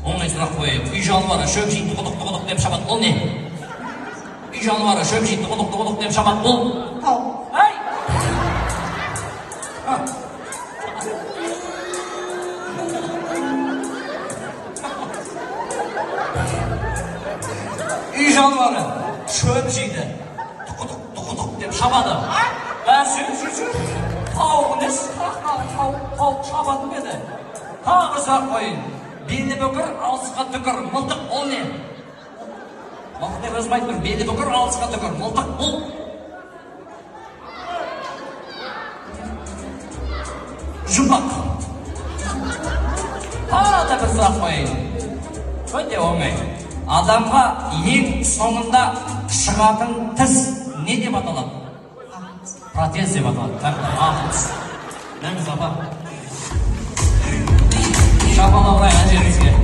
Оңай сұрақ қояйық. Үй жануары шөп жейді құдық деп шабады, бұл не? Үй жануары шөп жейді құдық деп шабады, бұл? Тау. Ай! Үй жануары шөп жейді құдық деп шабады. Сөп. Тау не тау шабады беді. Тағы сұрақ қойын. Белі бүкір, алысқа түкір, мылтық ол не? Мылтық деп өзім айтып, белі бүкір, алысқа түкір, мылтық бұл? Жұмбақ. Тағы бір сұрақ қойын. Өте оңай. Адамға ең соңында шығатын тіс не деп аталады? Протез деп аталады. Ақылсыз. Нәміз апа. Шапалауырай әжеріңізге.